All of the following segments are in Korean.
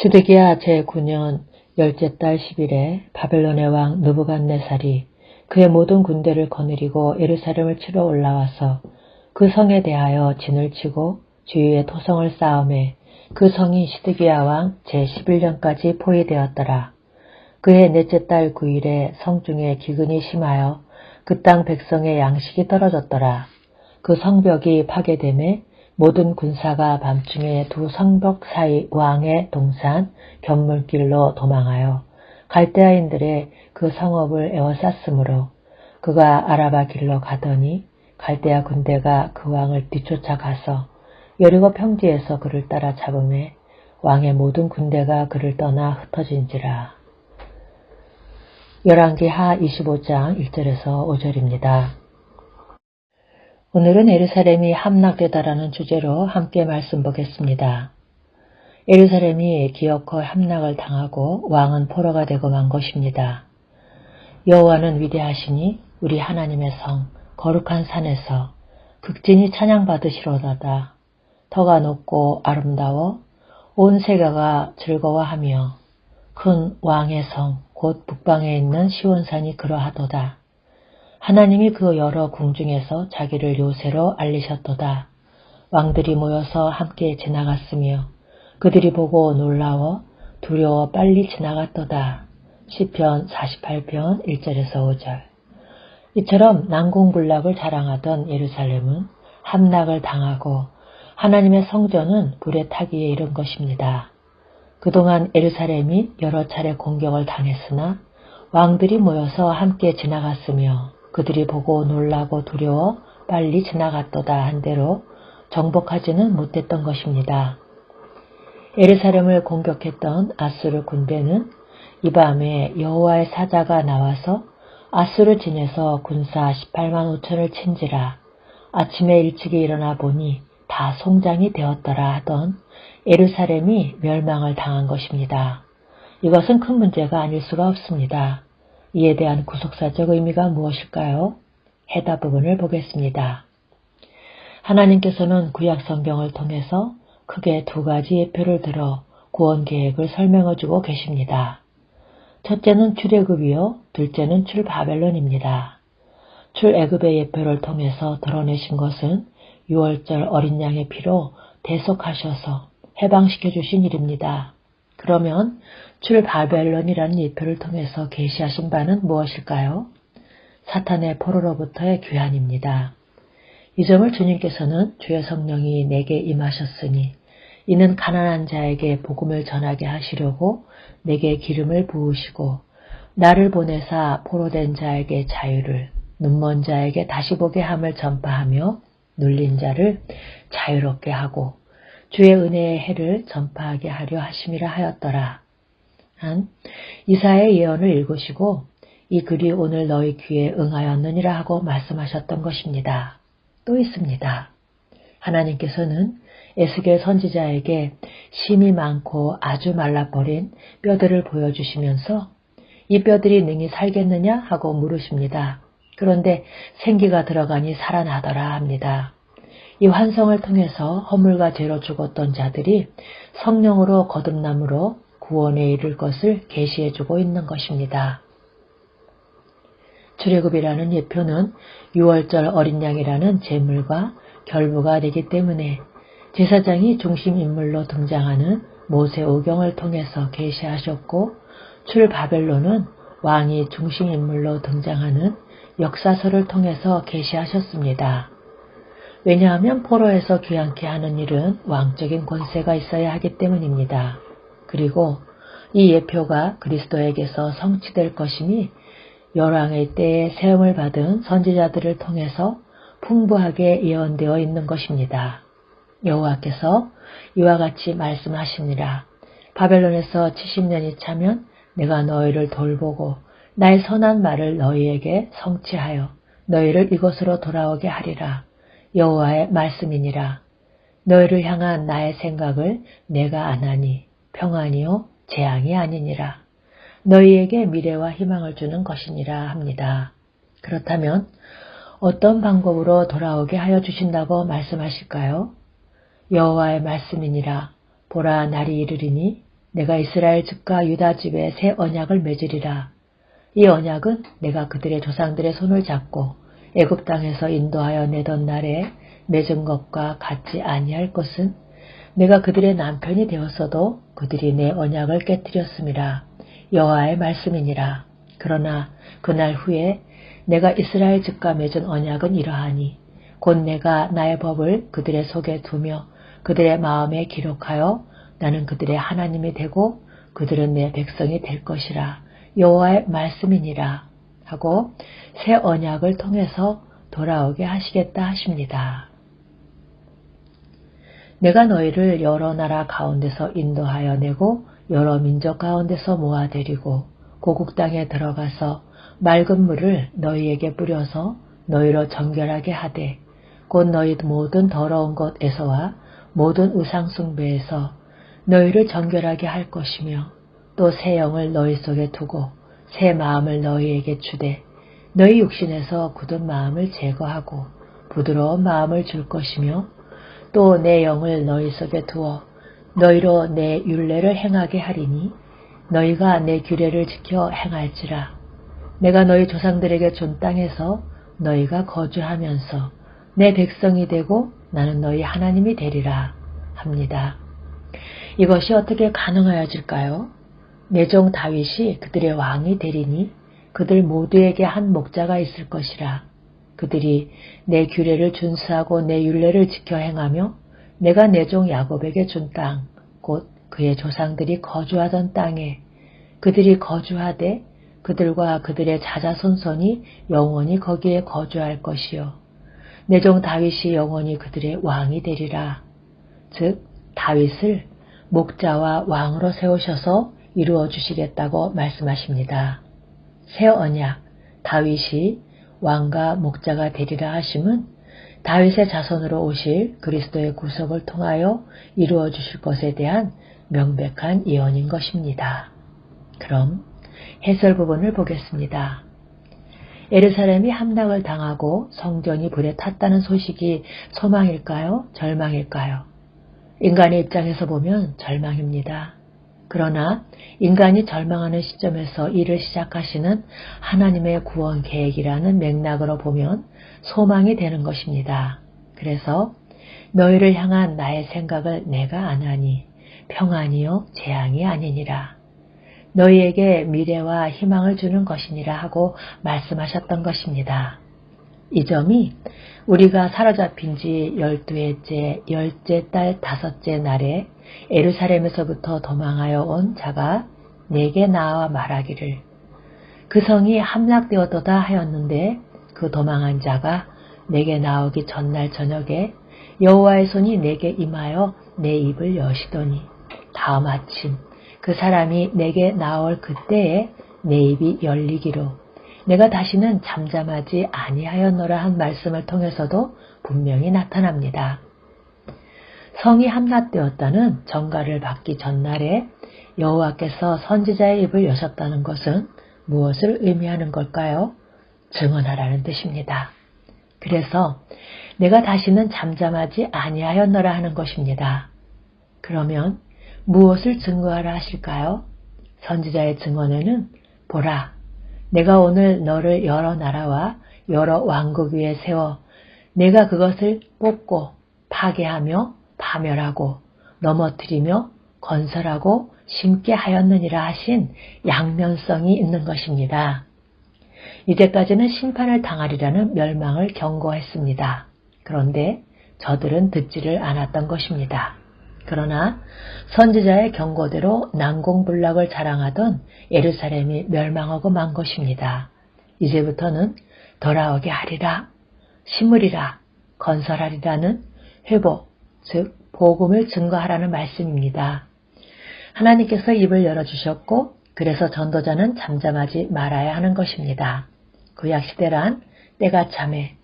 시드기야 제9년 열째 달 10일에 바벨론의 왕 느부갓네살이 그의 모든 군대를 거느리고 예루살렘을 치러 올라와서 그 성에 대하여 진을 치고 주위에 토성을 쌓음에 그 성이 시드기야 왕 제11년까지 포위되었더라. 그해 넷째 달 9일에 성중에 기근이 심하여 그 땅 백성의 양식이 떨어졌더라. 그 성벽이 파괴됨에 모든 군사가 밤중에 두 성벽 사이 왕의 동산 견물길로 도망하여 갈대아인들의 그 성읍을 에워쌌으므로 그가 아라바 길로 가더니 갈대아 군대가 그 왕을 뒤쫓아 가서 여리고 평지에서 그를 따라 잡음에 왕의 모든 군대가 그를 떠나 흩어진지라. 열왕기하 25장 1절에서 5절입니다. 오늘은 예루살렘이 함락되다라는 주제로 함께 말씀 보겠습니다. 예루살렘이 기어코 함락을 당하고 왕은 포로가 되고 만 것입니다. 여호와는 위대하시니 우리 하나님의 성 거룩한 산에서 극진히 찬양받으시로다다. 터가 높고 아름다워 온 세계가 즐거워하며 큰 왕의 성 곧 북방에 있는 시온산이 그러하도다. 하나님이 그 여러 궁중에서 자기를 요새로 알리셨도다. 왕들이 모여서 함께 지나갔으며 그들이 보고 놀라워 두려워 빨리 지나갔도다. 시편 48편 1절에서 5절. 이처럼 난공불락을 자랑하던 예루살렘은 함락을 당하고 하나님의 성전은 불에 타기에 이른 것입니다. 그동안 예루살렘이 여러 차례 공격을 당했으나 왕들이 모여서 함께 지나갔으며 그들이 보고 놀라고 두려워 빨리 지나갔도다 한 대로 정복하지는 못했던 것입니다. 예루살렘을 공격했던 아수르 군대는 이 밤에 여호와의 사자가 나와서 아수르 진에서 군사 18만 5천을 친지라. 아침에 일찍이 일어나 보니 다 송장이 되었더라 하던 예루살렘이 멸망을 당한 것입니다. 이것은 큰 문제가 아닐 수가 없습니다. 이에 대한 구속사적 의미가 무엇일까요? 해답 부분을 보겠습니다. 하나님께서는 구약 성경을 통해서 크게 두 가지 예표를 들어 구원 계획을 설명해주고 계십니다. 첫째는 출애굽이요, 둘째는 출바벨론입니다. 출애굽의 예표를 통해서 드러내신 것은 6월절 어린 양의 피로 대속하셔서 해방시켜 주신 일입니다. 그러면 출바벨론이라는 예표를 통해서 계시하신 바는 무엇일까요? 사탄의 포로로부터의 귀환입니다. 이 점을 주님께서는 주의 성령이 내게 임하셨으니 이는 가난한 자에게 복음을 전하게 하시려고 내게 기름을 부으시고 나를 보내사 포로된 자에게 자유를 눈먼 자에게 다시 보게 함을 전파하며 눌린 자를 자유롭게 하고 주의 은혜의 해를 전파하게 하려 하심이라 하였더라. 한 이사야의 예언을 읽으시고 이 글이 오늘 너희 귀에 응하였느니라 하고 말씀하셨던 것입니다. 또 있습니다. 하나님께서는 에스겔 선지자에게 심이 많고 아주 말라버린 뼈들을 보여주시면서 이 뼈들이 능히 살겠느냐 하고 물으십니다. 그런데 생기가 들어가니 살아나더라 합니다. 이 환성을 통해서 허물과 죄로 죽었던 자들이 성령으로 거듭남으로 구원에 이를 것을 계시해주고 있는 것입니다. 출애굽이라는 예표는 6월절 어린 양이라는 제물과 결부가 되기 때문에 제사장이 중심인물로 등장하는 모세오경을 통해서 계시하셨고 출바벨론은 왕이 중심인물로 등장하는 역사서를 통해서 계시하셨습니다. 왜냐하면 포로에서 귀환케 하는 일은 왕적인 권세가 있어야 하기 때문입니다. 그리고 이 예표가 그리스도에게서 성취될 것이니 열왕의 때에 세움을 받은 선지자들을 통해서 풍부하게 예언되어 있는 것입니다. 여호와께서 이와 같이 말씀하시니라. 바벨론에서 70년이 차면 내가 너희를 돌보고 나의 선한 말을 너희에게 성취하여 너희를 이곳으로 돌아오게 하리라. 여호와의 말씀이니라. 너희를 향한 나의 생각을 내가 아나니 평안이요 재앙이 아니니라. 너희에게 미래와 희망을 주는 것이니라 합니다. 그렇다면 어떤 방법으로 돌아오게 하여 주신다고 말씀하실까요? 여호와의 말씀이니라. 보라 날이 이르리니 내가 이스라엘 집과 유다 집에 새 언약을 맺으리라. 이 언약은 내가 그들의 조상들의 손을 잡고 애굽 땅에서 인도하여 내던 날에 맺은 것과 같지 아니할 것은 내가 그들의 남편이 되었어도 그들이 내 언약을 깨뜨렸음이라. 여호와의 말씀이니라. 그러나 그날 후에 내가 이스라엘 집과 맺은 언약은 이러하니 곧 내가 나의 법을 그들의 속에 두며 그들의 마음에 기록하여 나는 그들의 하나님이 되고 그들은 내 백성이 될 것이라. 여호와의 말씀이니라 하고 새 언약을 통해서 돌아오게 하시겠다 하십니다. 내가 너희를 여러 나라 가운데서 인도하여 내고 여러 민족 가운데서 모아들이고 고국 땅에 들어가서 맑은 물을 너희에게 뿌려서 너희로 정결하게 하되 곧 너희 모든 더러운 것에서와 모든 우상숭배에서 너희를 정결하게 할 것이며 또 새 영을 너희 속에 두고 새 마음을 너희에게 주되 너희 육신에서 굳은 마음을 제거하고 부드러운 마음을 줄 것이며 또 내 영을 너희 속에 두어 너희로 내 율례를 행하게 하리니 너희가 내 규례를 지켜 행할지라. 내가 너희 조상들에게 준 땅에서 너희가 거주하면서 내 백성이 되고 나는 너희 하나님이 되리라 합니다. 이것이 어떻게 가능하여질까요? 내 종 다윗이 그들의 왕이 되리니 그들 모두에게 한 목자가 있을 것이라. 그들이 내 규례를 준수하고 내 율례를 지켜 행하며 내가 내 종 야곱에게 준 땅, 곧 그의 조상들이 거주하던 땅에 그들이 거주하되 그들과 그들의 자자손손이 영원히 거기에 거주할 것이요. 내 종 다윗이 영원히 그들의 왕이 되리라. 즉 다윗을 목자와 왕으로 세우셔서 이루어 주시겠다고 말씀하십니다. 새 언약, 다윗이 왕과 목자가 되리라 하심은 다윗의 자손으로 오실 그리스도의 구속을 통하여 이루어 주실 것에 대한 명백한 예언인 것입니다. 그럼 해설 부분을 보겠습니다. 예루살렘이 함락을 당하고 성전이 불에 탔다는 소식이 소망일까요? 절망일까요? 인간의 입장에서 보면 절망입니다. 그러나 인간이 절망하는 시점에서 일을 시작하시는 하나님의 구원 계획이라는 맥락으로 보면 소망이 되는 것입니다. 그래서 너희를 향한 나의 생각을 내가 아나니 평안이요 재앙이 아니니라. 너희에게 미래와 희망을 주는 것이니라 하고 말씀하셨던 것입니다. 이 점이 우리가 사로잡힌 지 12회째, 10째 달 5째 날에 예루살렘에서부터 도망하여 온 자가 내게 나와 말하기를 그 성이 함락되었도다 하였는데 그 도망한 자가 내게 나오기 전날 저녁에 여호와의 손이 내게 임하여 내 입을 여시더니 다음 아침 그 사람이 내게 나올 그때에 내 입이 열리기로 내가 다시는 잠잠하지 아니하였노라 한 말씀을 통해서도 분명히 나타납니다. 성이 함락되었다는 전가를 받기 전날에 여호와께서 선지자의 입을 여셨다는 것은 무엇을 의미하는 걸까요? 증언하라는 뜻입니다. 그래서 내가 다시는 잠잠하지 아니하였노라 하는 것입니다. 그러면 무엇을 증거하라 하실까요? 선지자의 증언에는 보라, 내가 오늘 너를 여러 나라와 여러 왕국 위에 세워 내가 그것을 뽑고 파괴하며 파멸하고 넘어뜨리며 건설하고 심게 하였느니라 하신 양면성이 있는 것입니다. 이제까지는 심판을 당하리라는 멸망을 경고했습니다. 그런데 저들은 듣지를 않았던 것입니다. 그러나 선지자의 경고대로 난공불락을 자랑하던 예루살렘이 멸망하고 만 것입니다. 이제부터는 돌아오게 하리라, 심으리라, 건설하리라는 회복, 즉 복음을 증거하라는 말씀입니다. 하나님께서 입을 열어주셨고 그래서 전도자는 잠잠하지 말아야 하는 것입니다. 구약시대란 때가 참에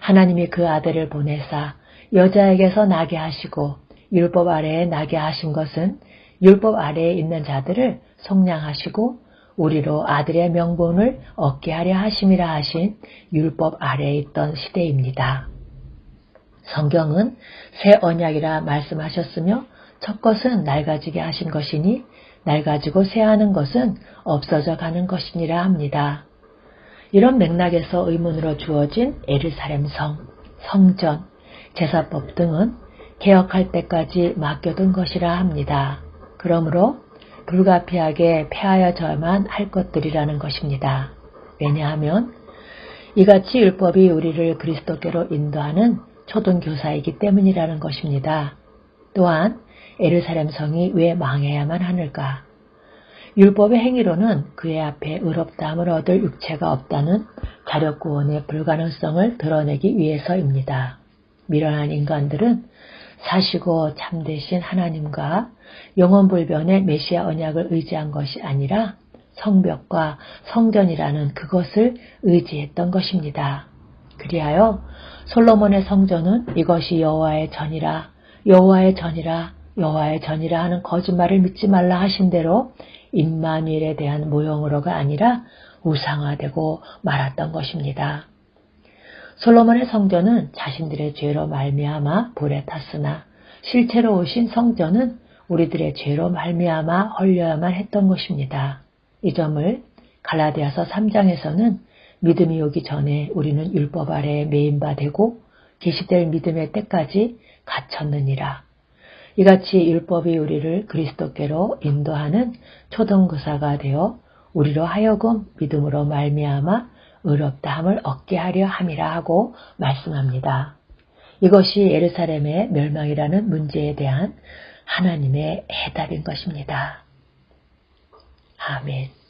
하나님이 그 아들을 보내사 여자에게서 나게 하시고 율법 아래에 나게 하신 것은 율법 아래에 있는 자들을 속량하시고 우리로 아들의 명분을 얻게 하려 하심이라 하신 율법 아래에 있던 시대입니다. 성경은 새 언약이라 말씀하셨으며 첫 것은 낡아지게 하신 것이니 낡아지고 쇠하는 것은 없어져 가는 것이니라 합니다. 이런 맥락에서 의문으로 주어진 예루살렘 성, 성전, 제사법 등은 개혁할 때까지 맡겨둔 것이라 합니다. 그러므로 불가피하게 폐하여져야만 할 것들이라는 것입니다. 왜냐하면 이같이 율법이 우리를 그리스도께로 인도하는 초등교사이기 때문이라는 것입니다. 또한 예루살렘 성이 왜 망해야만 하는가? 율법의 행위로는 그의 앞에 의롭다함을 얻을 육체가 없다는 자력구원의 불가능성을 드러내기 위해서입니다. 미련한 인간들은 사시고 참되신 하나님과 영원불변의 메시아 언약을 의지한 것이 아니라 성벽과 성전이라는 그것을 의지했던 것입니다. 그리하여 솔로몬의 성전은 이것이 여호와의 전이라, 여호와의 전이라, 여호와의 전이라 하는 거짓말을 믿지 말라 하신 대로 임마누엘에 대한 모형으로가 아니라 우상화되고 말았던 것입니다. 솔로몬의 성전은 자신들의 죄로 말미암아 불에 탔으나 실제로 오신 성전은 우리들의 죄로 말미암아 헐려야만 했던 것입니다. 이 점을 갈라디아서 3장에서는 믿음이 오기 전에 우리는 율법 아래에 매인 바 되고 계시될 믿음의 때까지 갇혔느니라. 이같이 율법이 우리를 그리스도께로 인도하는 초등교사가 되어 우리로 하여금 믿음으로 말미암아 의롭다함을 얻게 하려 함이라 하고 말씀합니다. 이것이 예루살렘의 멸망이라는 문제에 대한 하나님의 해답인 것입니다. 아멘.